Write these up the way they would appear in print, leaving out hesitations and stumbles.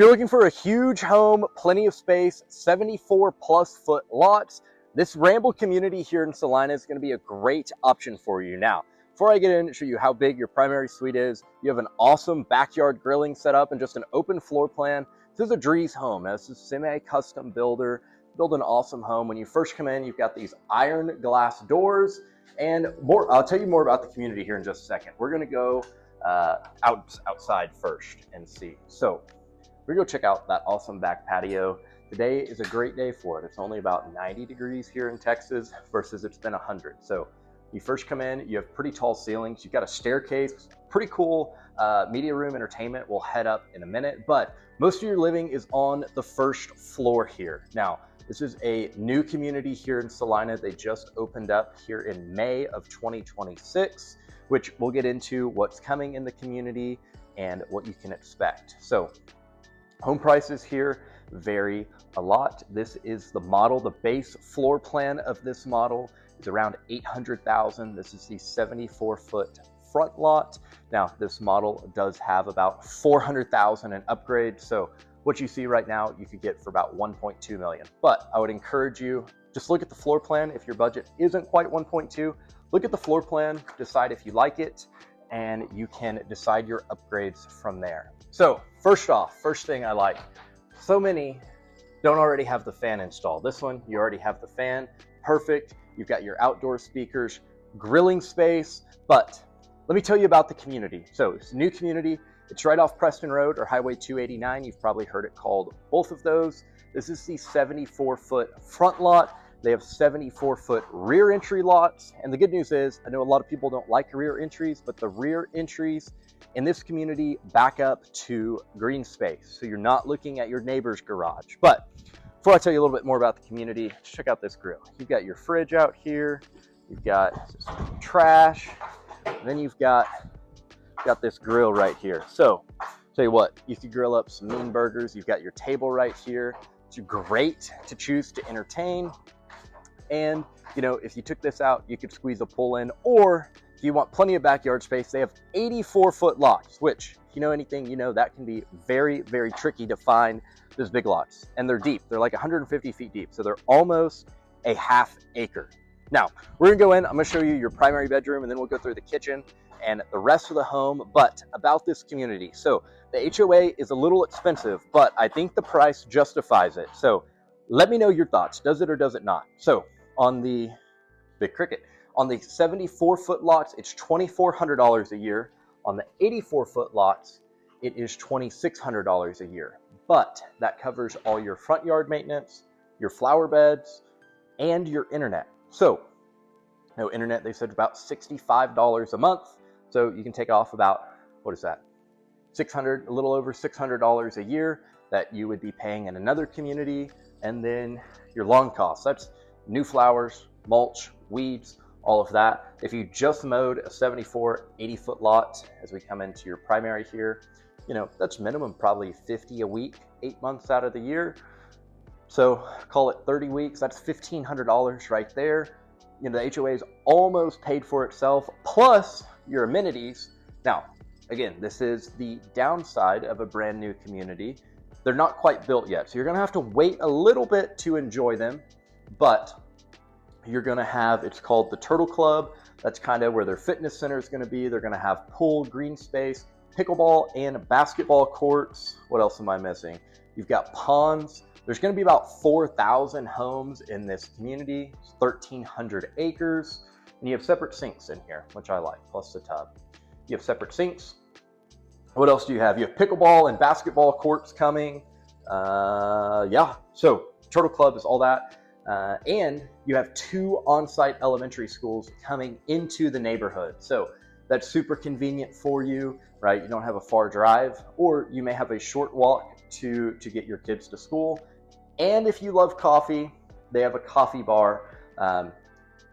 If you're looking for a huge home, plenty of space, 74 plus foot lots, this Ramble community here in Celina is going to be a great option for you. Now, before I get in and show you how big your primary suite is, you have an awesome backyard grilling setup and just an open floor plan. This is a Drees home. Now, this is semi-custom builder. Build an awesome home. When you first come in, you've got these iron glass doors and more. I'll tell you more about the community here in just a second. We're going to go outside first and see. So we're going to go check out that awesome back patio. Today is a great day for it. It's only about 90 degrees here in Texas versus it's been 100. So you first come in, you have pretty tall ceilings. You've got a staircase, pretty cool media room entertainment. We'll head up in a minute, but most of your living is on the first floor here. Now, this is a new community here in Celina. They just opened up here in May of 2026, which we'll get into what's coming in the community and what you can expect. So home prices here vary a lot. This is the model. The base floor plan of this model is around $800,000. This is the 74-foot front lot. Now, this model does have about $400,000 in upgrades. So what you see right now, you could get for about $1.2 million. But I would encourage you, just look at the floor plan. If your budget isn't quite 1.2, look at the floor plan, decide if you like it, and you can decide your upgrades from there. So first off, first thing I like, so many don't already have the fan installed. This one, you already have the fan, perfect. You've got your outdoor speakers, grilling space, but let me tell you about the community. So it's a new community. It's right off Preston Road or Highway 289. You've probably heard it called both of those. This is the 74-foot front lot. They have 74-foot rear entry lots. And the good news is, I know a lot of people don't like rear entries, but the rear entries in this community back up to green space. So you're not looking at your neighbor's garage. But before I tell you a little bit more about the community, check out this grill. You've got your fridge out here. You've got trash. And then you've got this grill right here. So tell you what, you could grill up some mean burgers. You've got your table right here. It's great to choose to entertain. And you know, if you took this out, you could squeeze a pull in, or if you want plenty of backyard space, they have 84-foot lots, which if you know anything, you know that can be very, very tricky to find those big lots. And they're deep. They're like 150 feet deep. So they're almost a half acre. Now, we're gonna go in, I'm gonna show you your primary bedroom, and then we'll go through the kitchen and the rest of the home. But about this community, so the HOA is a little expensive, but I think the price justifies it. So let me know your thoughts. Does it or does it not? So on the big cricket, on the 74-foot lots, it's $2,400 a year. On the 84-foot lots, it is $2,600 a year. But that covers all your front yard maintenance, your flower beds, and your internet. So no internet, they said about $65 a month. So you can take off about, what is that? $600, a little over $600 a year that you would be paying in another community. And then your lawn costs, that's new flowers, mulch, weeds, all of that. If you just mowed a 74, 80-foot lot, as we come into your primary here, you know, that's minimum probably $50 a week, 8 months out of the year. So call it 30 weeks, that's $1,500 right there. You know, the HOA is almost paid for itself, plus your amenities. Now, again, this is the downside of a brand new community. They're not quite built yet, so you're gonna have to wait a little bit to enjoy them, but you're gonna have, it's called the Turtle Club. That's kind of where their fitness center is gonna be. They're gonna have pool, green space, pickleball, and basketball courts. What else am I missing? You've got ponds. There's gonna be about 4,000 homes in this community. It's 1,300 acres. And you have separate sinks in here, which I like, plus the tub. You have separate sinks. What else do you have? You have pickleball and basketball courts coming. Yeah, so Turtle Club is all that. And you have 2 on-site elementary schools coming into the neighborhood. So that's super convenient for you, right? You don't have a far drive, or you may have a short walk to get your kids to school. And if you love coffee, they have a coffee bar,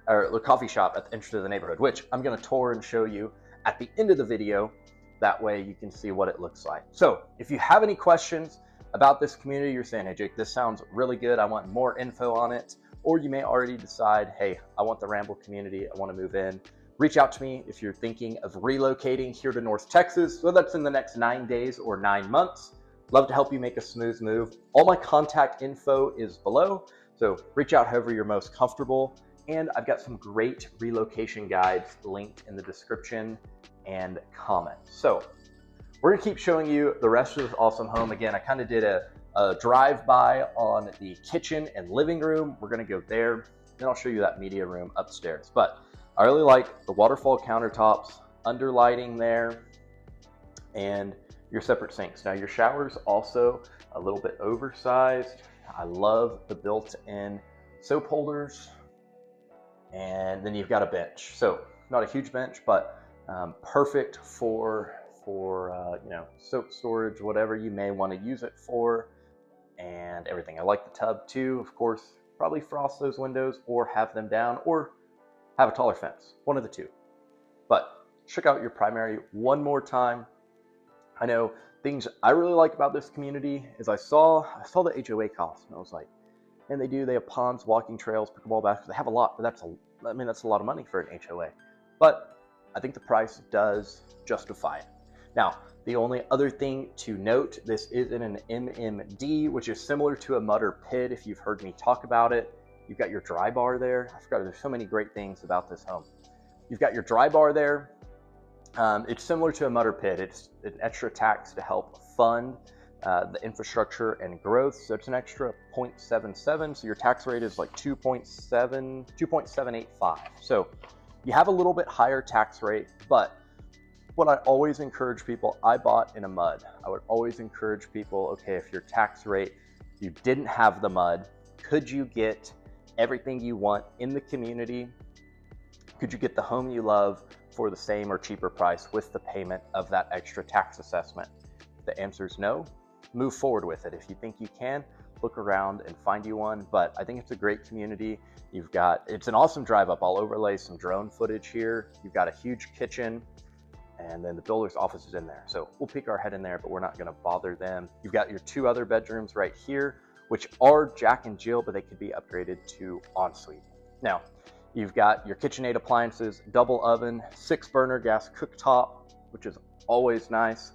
or a coffee shop at the entrance of the neighborhood, which I'm gonna tour and show you at the end of the video. That way you can see what it looks like. So if you have any questions about this community, you're saying, hey Jake, this sounds really good, I want more info on it, or you may already decide, hey, I want the Ramble community, I want to move in, reach out to me if you're thinking of relocating here to North Texas, whether that's in the next 9 days or 9 months. Love to help you make a smooth move. All my contact info is below, so reach out however you're most comfortable. And I've got some great relocation guides linked in the description and comments. So we're gonna keep showing you the rest of this awesome home. Again, I kind of did a drive-by on the kitchen and living room. We're gonna go there. Then I'll show you that media room upstairs. But I really like the waterfall countertops, under lighting there, and your separate sinks. Now your shower's also a little bit oversized. I love the built-in soap holders. And then you've got a bench. So not a huge bench, but perfect for you know, soap storage, whatever you may want to use it for, and everything. I like the tub too, of course. Probably frost those windows or have them down or have a taller fence, one of the two. But check out your primary one more time. I know things I really like about this community is I saw the HOA costs, and I was like, and they have ponds, walking trails, pickleball baskets. They have a lot, but that's a lot of money for an HOA. But I think the price does justify it. Now, the only other thing to note, this is in an MMD, which is similar to a mud or pit if you've heard me talk about it. You've got your dry bar there. I forgot, there's so many great things about this home. You've got your dry bar there. It's similar to a mud or pit. It's an extra tax to help fund the infrastructure and growth. So it's an extra 0.77. So your tax rate is like 2.785. So you have a little bit higher tax rate, but what I always encourage people, I bought in a mud. I would always encourage people, okay, if your tax rate, you didn't have the mud, could you get everything you want in the community? Could you get the home you love for the same or cheaper price with the payment of that extra tax assessment? If the answer is no, move forward with it. If you think you can, look around and find you one. But I think it's a great community. It's an awesome drive up. I'll overlay some drone footage here. You've got a huge kitchen, and then the builder's office is in there. So we'll peek our head in there, but we're not gonna bother them. You've got your two other bedrooms right here, which are Jack and Jill, but they could be upgraded to ensuite. Now, you've got your KitchenAid appliances, double oven, 6-burner gas cooktop, which is always nice.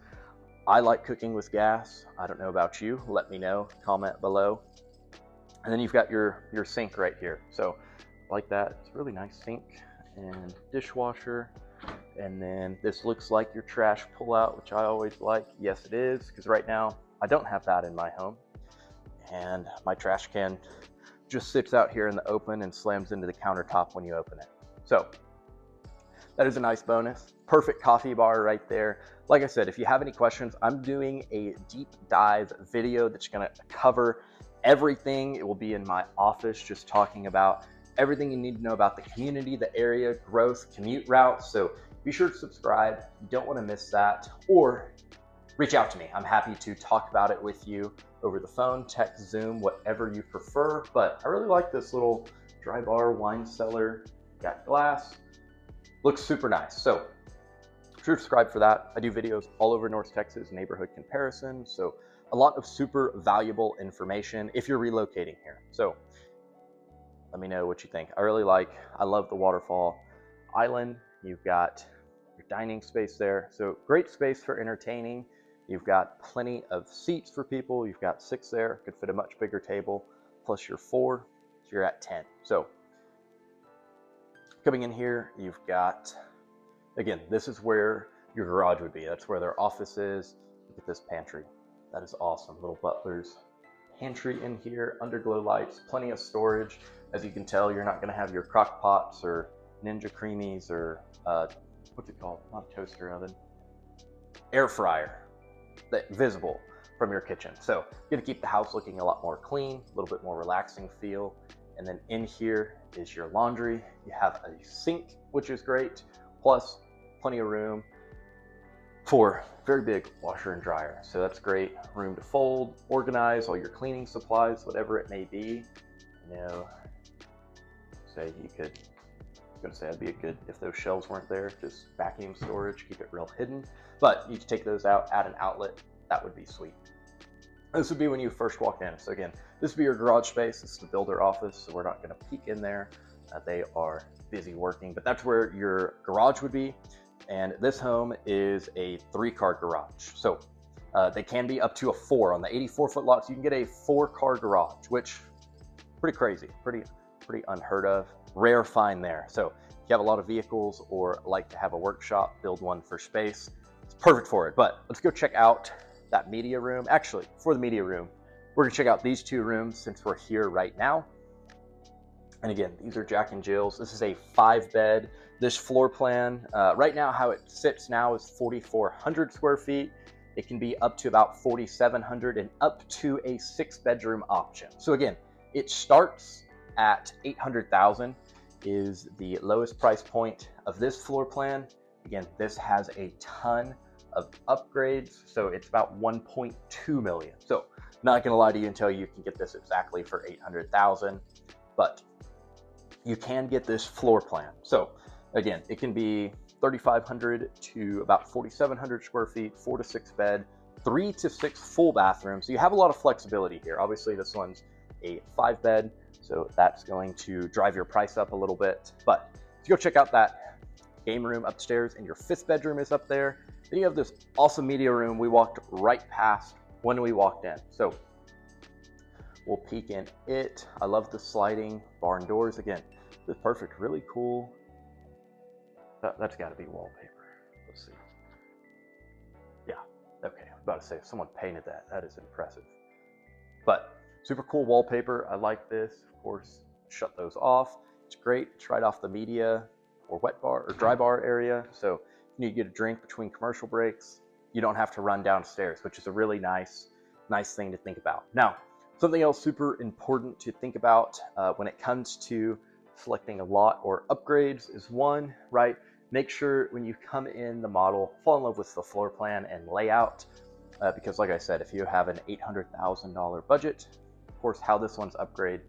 I like cooking with gas. I don't know about you. Let me know, comment below. And then you've got your sink right here. So like that, it's a really nice sink and dishwasher. And then this looks like your trash pullout, which I always like. Yes, it is, because right now I don't have that in my home. And my trash can just sits out here in the open and slams into the countertop when you open it. So that is a nice bonus. Perfect coffee bar right there. Like I said, if you have any questions, I'm doing a deep dive video that's gonna cover everything. It will be in my office, just talking about everything you need to know about the community, the area, growth, commute routes. So be sure to subscribe. You don't wanna miss that, or reach out to me. I'm happy to talk about it with you over the phone, text, Zoom, whatever you prefer. But I really like this little dry bar, wine cellar, got glass, looks super nice. So subscribe for that. I do videos all over North Texas, neighborhood comparison. So a lot of super valuable information if you're relocating here. So let me know what you think. I love the Waterfall Island. You've got your dining space there. So great space for entertaining. You've got plenty of seats for people. You've got 6 there, could fit a much bigger table, plus your 4, so you're at 10. So coming in here, you've got, again, this is where your garage would be. That's where their office is. Look at this pantry. That is awesome. Little Butler's pantry in here, underglow lights, plenty of storage. As you can tell, you're not gonna have your crock pots or Ninja Creamies or what's it called? Not a toaster oven. Air fryer. Visible from your kitchen. So you're gonna keep the house looking a lot more clean, a little bit more relaxing feel. And then in here is your laundry. You have a sink, which is great, plus plenty of room for very big washer and dryer. So that's great. Room to fold, organize all your cleaning supplies, whatever it may be. You know, say you could, I was gonna say that'd be good if those shelves weren't there, just vacuum storage, keep it real hidden. But you can take those out, add an outlet, that would be sweet. This would be when you first walk in. So again, this would be your garage space. This is the builder office, so we're not gonna peek in there. They are busy working, but that's where your garage would be. And this home is a 3-car garage. So They can be up to a 4. On the 84-foot lots, you can get a 4-car garage, which pretty crazy, pretty unheard of, rare find there. So if you have a lot of vehicles or like to have a workshop, build one for space, it's perfect for it. But let's go check out that media room. Actually, for the media room, we're gonna check out these 2 rooms since we're here right now. And again, these are Jack and Jill's. This is a 5-bed. This floor plan, right now, how it sits now is 4,400 square feet. It can be up to about 4,700 and up to a 6-bedroom option. So again, it starts at 800,000 is the lowest price point of this floor plan. Again, this has a ton of upgrades, so it's about 1.2 million. So not gonna lie to you and tell you can get this exactly for 800,000, but you can get this floor plan. So again, it can be 3,500 to about 4,700 square feet, 4 to 6 bed, 3 to 6 full bathrooms. So you have a lot of flexibility here. Obviously this one's a 5-bed, so that's going to drive your price up a little bit. But if you go check out that game room upstairs and your 5th bedroom is up there, then you have this awesome media room we walked right past when we walked in. So we'll peek in it. I love the sliding barn doors. Again, this is perfect, really cool. That's got to be wallpaper. Let's see. Yeah, okay. I was about to say, if someone painted that, that is impressive. But super cool wallpaper. I like this. Of course, shut those off. It's great. It's right off the media or wet bar or dry bar area. So if you need to get a drink between commercial breaks, you don't have to run downstairs, which is a really nice thing to think about. Now, something else super important to think about when it comes to selecting a lot or upgrades is one, right? Make sure when you come in the model, fall in love with the floor plan and layout, because like I said, if you have an $800,000 budget, of course, how this one's upgrade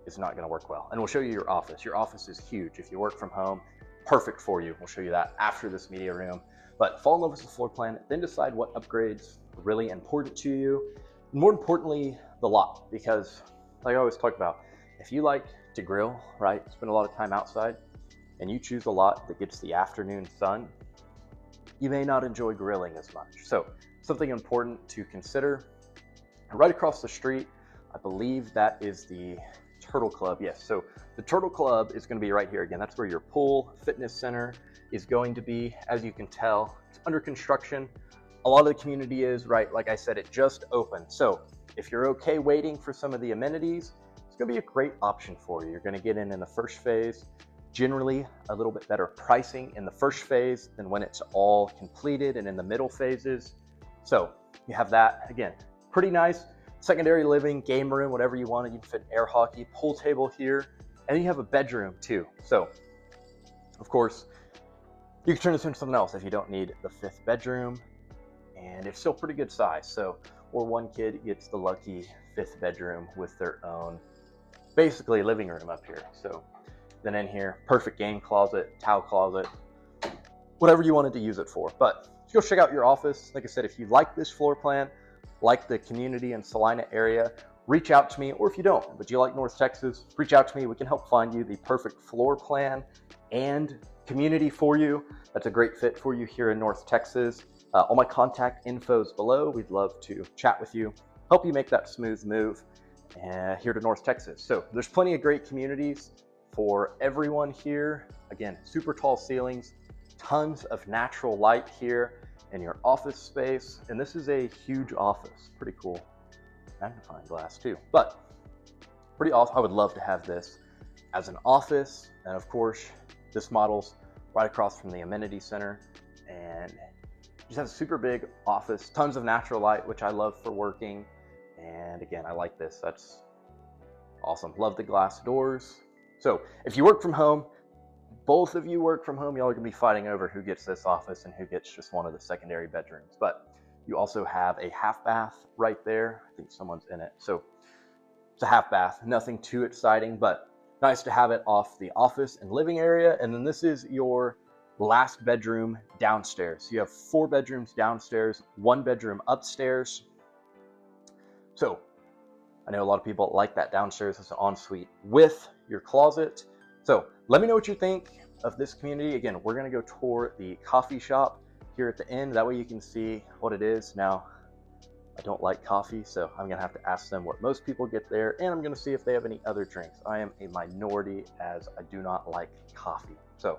is not gonna work well. And we'll show you your office. Your office is huge. If you work from home, perfect for you. We'll show you that after this media room. But fall in love with the floor plan, then decide what upgrades are really important to you. And more importantly, the lot, because like I always talk about, if you like to grill, right, spend a lot of time outside, and you choose a lot that gets the afternoon sun, you may not enjoy grilling as much. So something important to consider. Right across the street, I believe that is the Turtle Club. Yes, so the Turtle Club is going to be right here. Again, that's where your pool fitness center is going to be. As you can tell, it's under construction. A lot of the community is, right, like I said, it just opened. So if you're okay waiting for some of the amenities, it's going to be a great option for you. You're going to get in the first phase. Generally a little bit better pricing in the first phase than when it's all completed and in the middle phases. So you have that, again, pretty nice secondary living, game room, whatever you want. You can fit air hockey, pool table here, and you have a bedroom too. So of course you can turn this into something else if you don't need the 5th bedroom, and it's still pretty good size. So, or one kid gets the lucky 5th bedroom with their own basically living room up here. So then in here, perfect game closet, towel closet, whatever you wanted to use it for. But go check out your office. Like I said, if you like this floor plan, like the community in Celina area, reach out to me. Or if you don't, but you like North Texas, reach out to me. We can help find you the perfect floor plan and community for you. That's a great fit for you here in North Texas. All my contact info is below. We'd love to chat with you, help you make that smooth move here to North Texas. So there's plenty of great communities for everyone here. Again, super tall ceilings, tons of natural light here in your office space. And this is a huge office, pretty cool. Magnifying glass too, but pretty awesome. I would love to have this as an office. And of course, this model's right across from the Amenity Center and just has a super big office, tons of natural light, which I love for working. And again, I like this. That's awesome. Love the glass doors. So if you work from home, both of you work from home, y'all are gonna be fighting over who gets this office and who gets just one of the secondary bedrooms. But you also have a half bath right there. I think someone's in it. So it's a half bath, nothing too exciting, but nice to have it off the office and living area. And then this is your last bedroom downstairs. You have 4 bedrooms downstairs, 1 bedroom upstairs. So I know a lot of people like that downstairs as an ensuite with your closet. So let me know what you think of this community. Again, we're gonna go tour the coffee shop here at the end. That way you can see what it is. Now, I don't like coffee, so I'm gonna have to ask them what most people get there, and I'm gonna see if they have any other drinks. I am a minority as I do not like coffee. So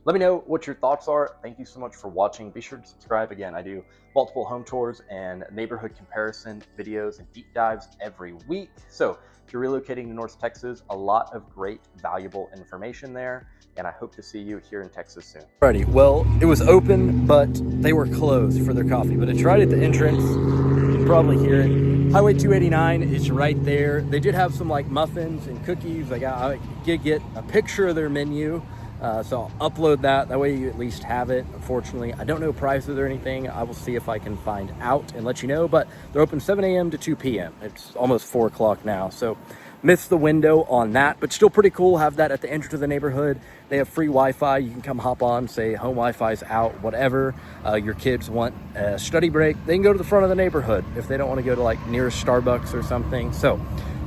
let me know what your thoughts are. Thank you so much for watching. Be sure to subscribe. Again, I do multiple home tours and neighborhood comparison videos and deep dives every week. So if you're relocating to North Texas, a lot of great, valuable information there. And I hope to see you here in Texas soon. Alrighty, well, it was open, but they were closed for their coffee. But it's right at the entrance. You can probably hear it. Highway 289 is right there. They did have some like muffins and cookies. I did get a picture of their menu. So I'll upload that. That way you at least have it. Unfortunately, I don't know prices or anything. I will see if I can find out and let you know. But they're open 7 a.m. to 2 p.m. It's almost 4 o'clock now. So missed the window on that, but still pretty cool. Have that at the entrance of the neighborhood. They have free Wi-Fi. You can come hop on, say home Wi-Fi's out, whatever. Your kids want a study break, they can go to the front of the neighborhood if they don't want to go to like nearest Starbucks or something. So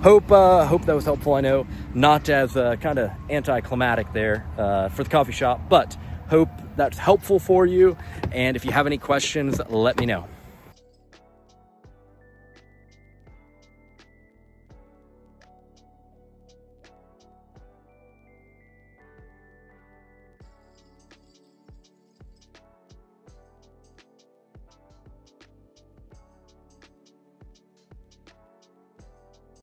hope that was helpful. I know not as kind of anticlimactic there for the coffee shop, but hope that's helpful for you. And if you have any questions, let me know.